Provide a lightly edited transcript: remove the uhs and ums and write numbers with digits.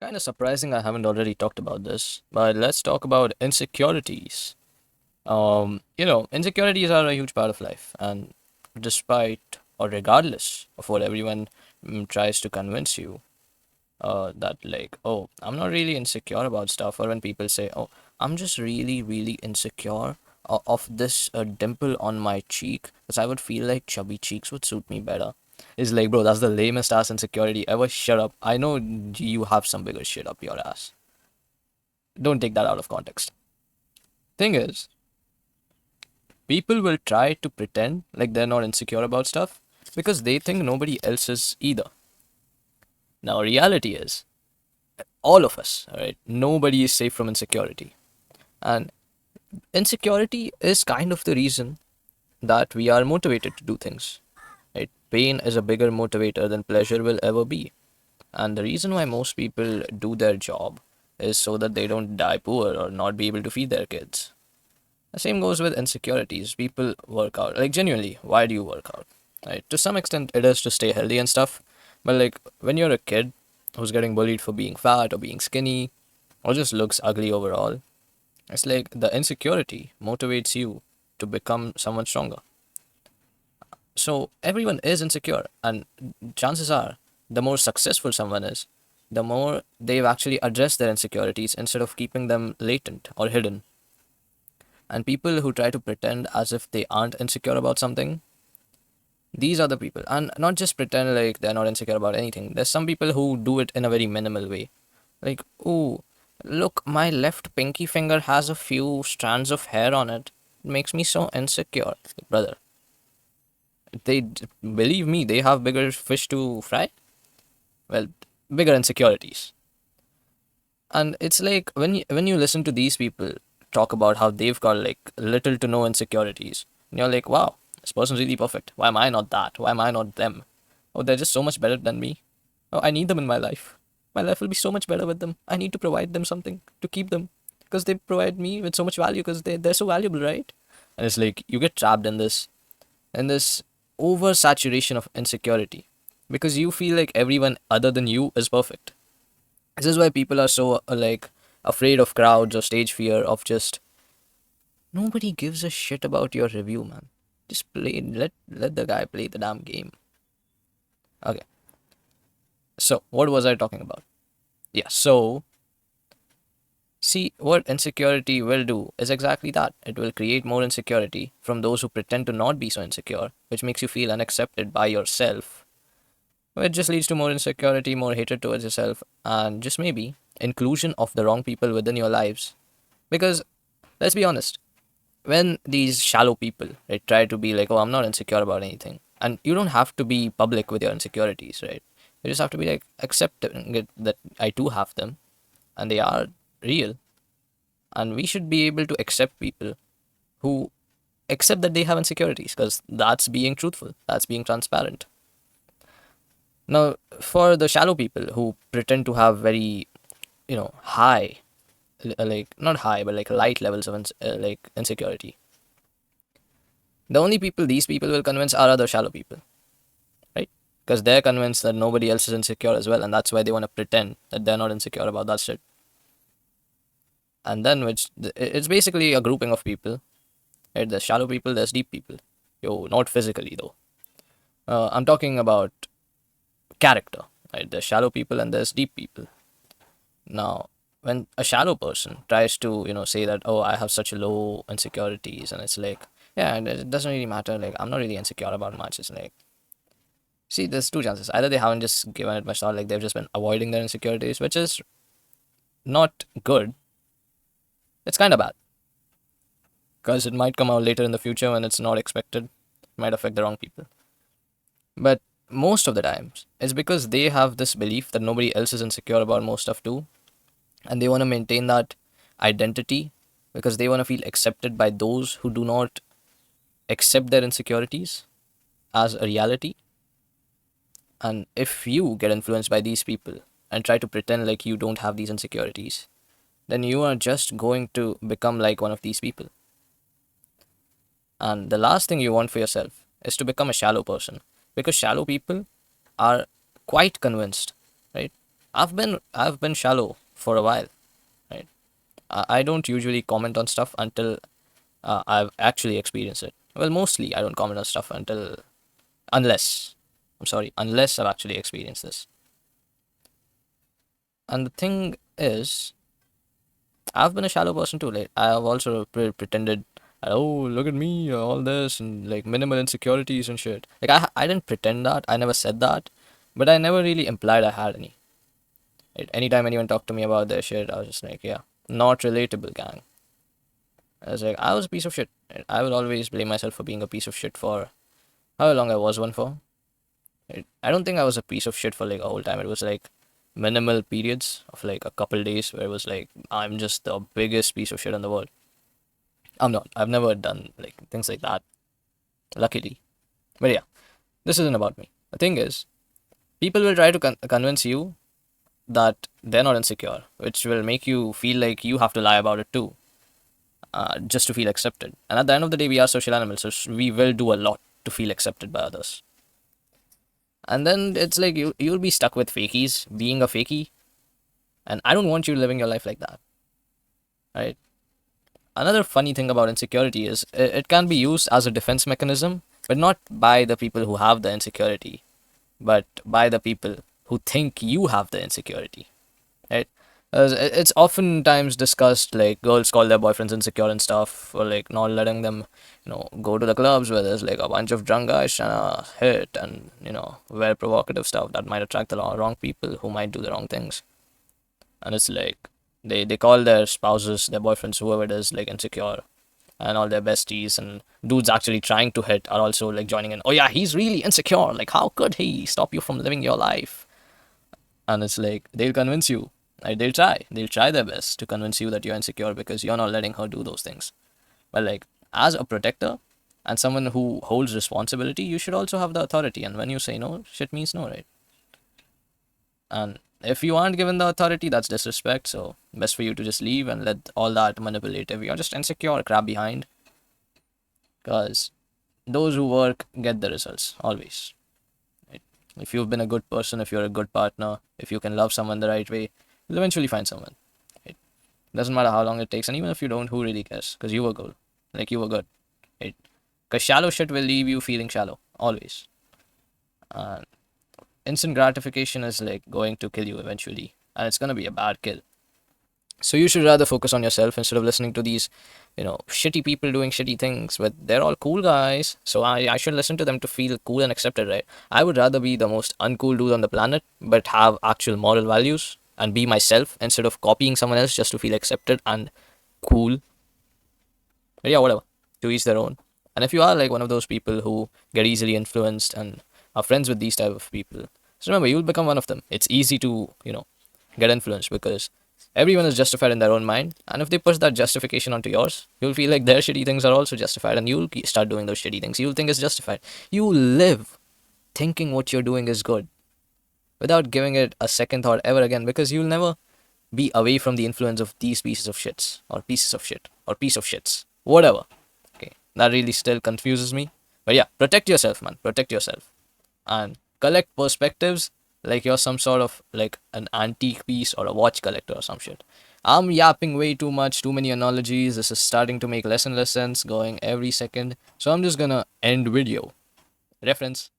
Kind of surprising I haven't already talked about this, but let's talk about insecurities. Insecurities are a huge part of life, and despite or regardless of what everyone tries to convince you, that like, oh, I'm not really insecure about stuff, or when people say, oh, I'm just really, really insecure of this dimple on my cheek, because I would feel like chubby cheeks would suit me better. It's like, bro, that's the lamest ass insecurity ever. Shut up. I know you have some bigger shit up your ass. Don't take that out of context. Thing is, people will try to pretend like they're not insecure about stuff because they think nobody else is either. Now, reality is, all of us, all right, nobody is safe from insecurity. And insecurity is kind of the reason that we are motivated to do things. Right? Pain is a bigger motivator than pleasure will ever be. And the reason why most people do their job is so that they don't die poor or not be able to feed their kids. The same goes with insecurities. People work out. Like, genuinely, why do you work out? Right? To some extent, it is to stay healthy and stuff. But, like, when you're a kid who's getting bullied for being fat or being skinny or just looks ugly overall, it's like the insecurity motivates you to become someone stronger. So, everyone is insecure. And chances are, the more successful someone is, the more they've actually addressed their insecurities instead of keeping them latent or hidden. And people who try to pretend as if they aren't insecure about something, these are the people. And not just pretend like they're not insecure about anything. There's some people who do it in a very minimal way. Like, oh, look, my left pinky finger has a few strands of hair on it. It makes me so insecure. Like, brother, believe me, they have bigger fish to fry. Well, bigger insecurities. And it's like when you listen to these people talk about how they've got like little to no insecurities, and you're like, wow, this person's really perfect. Why am I not that? Why am I not them? Oh, they're just so much better than me. Oh, I need them in my life. My life will be so much better with them. I need to provide them something to keep them because they provide me with so much value because they're so valuable, right? And it's like you get trapped in this oversaturation of insecurity because you feel like everyone other than you is perfect. This is why people are so like afraid of crowds or stage fear of just nobody gives a shit about your review, man. Just play, let the guy play the damn game. Okay, so what was I talking about? Yeah, so see what insecurity will do is exactly that. It will create more insecurity from those who pretend to not be so insecure, which makes you feel unaccepted by yourself. Which just leads to more insecurity, more hatred towards yourself, and just maybe inclusion of the wrong people within your lives. Because let's be honest, when these shallow people right try to be like, oh, I'm not insecure about anything, and you don't have to be public with your insecurities, right? You just have to be like accepting it that I do have them and they are real, and we should be able to accept people who accept that they have insecurities because that's being truthful, that's being transparent. Now, for the shallow people who pretend to have very, high, like not high, but like light levels of like insecurity, the only people these people will convince are other shallow people, right? Because they're convinced that nobody else is insecure as well, and that's why they want to pretend that they're not insecure about that shit. And then, it's basically a grouping of people, right? There's shallow people, there's deep people. Yo, not physically though. I'm talking about character, right? There's shallow people and there's deep people. Now, when a shallow person tries to, say that, oh, I have such low insecurities, and it's like, yeah, it doesn't really matter. Like, I'm not really insecure about much. It's like, see, there's two chances. Either they haven't just given it much thought, like they've just been avoiding their insecurities, which is not good. It's kind of bad because it might come out later in the future when it's not expected. It might affect the wrong people. But most of the times, it's because they have this belief that nobody else is insecure about most stuff too, and they want to maintain that identity because they want to feel accepted by those who do not accept their insecurities as a reality. And if you get influenced by these people and try to pretend like you don't have these insecurities, then you are just going to become like one of these people. And the last thing you want for yourself is to become a shallow person because shallow people are quite convinced, right? I've been shallow for a while, right? I don't usually comment on stuff until I've actually experienced it. Well, mostly I don't comment on stuff unless unless I've actually experienced this. And the thing is, I've been a shallow person too. Like I have also pretended, oh look at me, all this and like minimal insecurities and shit. Like I didn't pretend that. I never said that, but I never really implied I had any. Right? Anytime anyone talked to me about their shit, I was just like, yeah, not relatable, gang. I was like, I was a piece of shit. Right? I will always blame myself for being a piece of shit for how long I was one for. Right? I don't think I was a piece of shit for like a whole time. It was like minimal periods of like a couple days where it was like I'm just the biggest piece of shit in the world. I'm not. I've never done like things like that, luckily. But yeah, this isn't about me. The thing is, people will try to convince you that they're not insecure, which will make you feel like you have to lie about it too, just to feel accepted. And at the end of the day, we are social animals, so we will do a lot to feel accepted by others. And then it's like you'll be stuck with fakies, being a fakie, and I don't want you living your life like that, right? Another funny thing about insecurity is it can be used as a defense mechanism, but not by the people who have the insecurity, but by the people who think you have the insecurity, right? As it's oftentimes discussed like girls call their boyfriends insecure and stuff, or like not letting them, go to the clubs where there's like a bunch of drunk guys trying to hit and wear provocative stuff that might attract the wrong people who might do the wrong things. And it's like they call their spouses, their boyfriends, whoever it is, like insecure, and all their besties and dudes actually trying to hit are also like joining in. Oh yeah, he's really insecure. Like how could he stop you from living your life? And it's like they'll convince you. Right? They'll try their best to convince you that you're insecure because you're not letting her do those things. But like as a protector and someone who holds responsibility, you should also have the authority. And when you say no, shit means no, right? And if you aren't given the authority, that's disrespect. So best for you to just leave and let all that manipulative, you're just insecure crap behind. Because those who work get the results always. Right? If you've been a good person, if you're a good partner, if you can love someone the right way, you'll eventually find someone. Right? Doesn't matter how long it takes, and even if you don't, who really cares? Because you were good, like you were good. Right? Because shallow shit will leave you feeling shallow always. And instant gratification is like going to kill you eventually, and it's gonna be a bad kill. So you should rather focus on yourself instead of listening to these, shitty people doing shitty things. But they're all cool guys, so I should listen to them to feel cool and accepted, right? I would rather be the most uncool dude on the planet, but have actual moral values and be myself instead of copying someone else just to feel accepted and cool. But yeah, whatever. To each their own. And if you are like one of those people who get easily influenced and are friends with these type of people, just remember you'll become one of them. It's easy to, get influenced because everyone is justified in their own mind. And if they push that justification onto yours, you'll feel like their shitty things are also justified and you'll start doing those shitty things. You'll think it's justified. You live thinking what you're doing is good without giving it a second thought ever again because you'll never be away from the influence of these pieces of shits or pieces of shit or piece of shits. Whatever. Okay. That really still confuses me. But yeah, protect yourself, man. Protect yourself. And collect perspectives like you're some sort of like an antique piece or a watch collector or some shit. I'm yapping way too much, too many analogies. This is starting to make less and less sense going every second. So I'm just gonna end video. Reference.